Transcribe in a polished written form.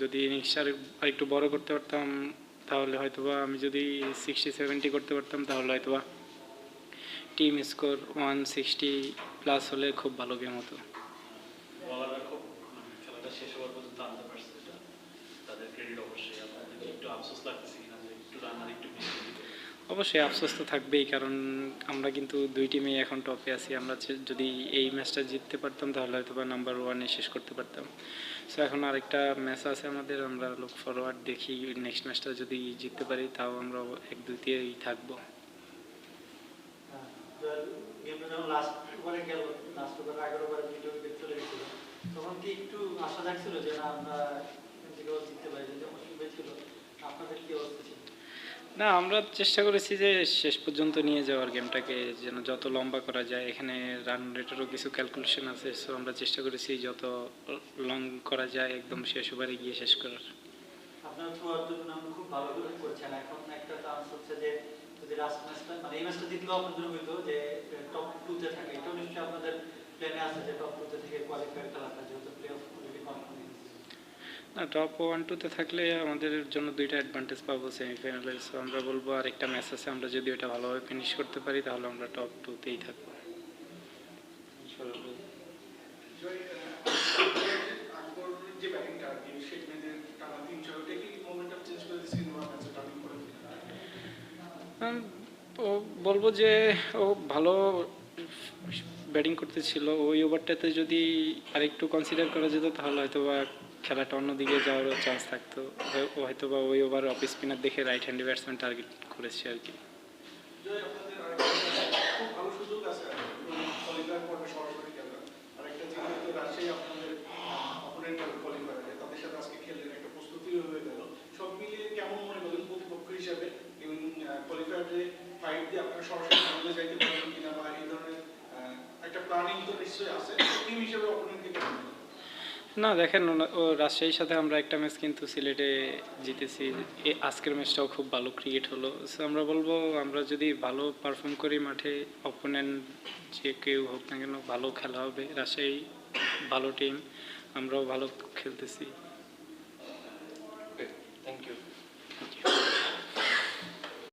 যদি ইনিংসটা আরেকটু বড় করতে পারতাম তাহলে হয়তোবা আমি যদি 60-70 করতে পারতাম তাহলে হয়তোবা টিম স্কোর 160+ হলে খুব ভালো গেম হতো। বলাররা খুব খেলাটা শেষ হওয়ার পর্যন্ত আনতে পারছে, এটা তাদের ক্রেডিট অবশ্যই। আপনাদের একটু আফসোস লাগতেছে কিনা যে একটু রান আর একটু বেশি দিতে? অবশ্যই আফসোস তো থাকবেই, কারণ আমরা কিন্তু দুই টিমেই এখন টপে আছি। আমরা যদি এই ম্যাচটা জিততে পারতাম তাহলে হয়তো বা নাম্বার 1-এ শেষ করতে পারতাম। সো এখন আরেকটা ম্যাচ আছে আমাদের, আমরা লুক ফরওয়ার্ড, দেখি নেক্সট ম্যাচটা যদি জিততে পারি তাও আমরা 1-2-তেই থাকবো। গেমটা যখন লাস্ট ওভারে গেল, লাস্ট ওভারে 11 ওভারে 2 উইকেট চলে গেছিল, তখন কি একটু আশা জাগছিল যে না আমরা এখান থেকে জিততে পারি? যখন শুরু ছিল আপনাদের কি অবস্থা ছিল? না, আমরা চেষ্টা করেছি যে শেষ পর্যন্ত নিয়ে যাওয়ার গেমটাকে, যেন যত লম্বা করা যায়। এখানে রান রেটেরও কিছু ক্যালকুলেশন আছে, সো আমরা চেষ্টা করেছি যত লং করা যায় একদম শেষ ওভারে গিয়ে শেষ করার। আপনার থ্রু আউট দ্য টুর্নামেন্ট খুব ভালো করে করছেন। এখন একটা চান্স হচ্ছে যে যদি লাস্ট ম্যাচটা মানে এই ম্যাচটা জিতলেও আপনাদের হইতো যে টপ 2-তে থাকে, এটাও নিশ্চয়ই আপনাদের প্ল্যানে আছে যে টপ 2-তে থেকে কোয়ালিফাই খেলাটা, যেহেতু প্লে অফ অলরেডি কনফার্ম হয়ে গেছে। না, টপ 1-2-তে থাকলে আমাদের জন্য দুইটা অ্যাডভান্টেজ পাবো সেমিফাইনালে। সো আমরা বলবো আরেকটা ম্যাচ আছে, আমরা যদি ওটা ভালোভাবে ফিনিশ করতে পারি তাহলে আমরা টপ 2-তেই থাকবো। ও বলবো যে ও ভালো ব্যাটিং করতেছিল, ওই ওভারটাতে যদি আরেকটু কনসিডার করা যেত তাহলে হয়তো বা খেলাটা অন্যদিকে যাওয়ারও চান্স থাকতো। হয়তো বা ওই ওভার অফ স্পিনার দেখে রাইট হ্যান্ডি ব্যাটসম্যান টার্গেট করেছে আর কি। না দেখেন, ও রাজশাহীর সাথে আমরা একটা ম্যাচ কিন্তু সিলেটে জিতেছি। আজকের ম্যাচটাও খুব ভালো ক্রিকেট হলো। সো আমরা বলবো আমরা যদি ভালো পারফর্ম করি মাঠে, অপোনেন্ট যে কেউ হোক না কেন ভালো খেলা হবে। রাজশাহী ভালো টিম, আমরাও ভালো খেলতেছি। Thank you.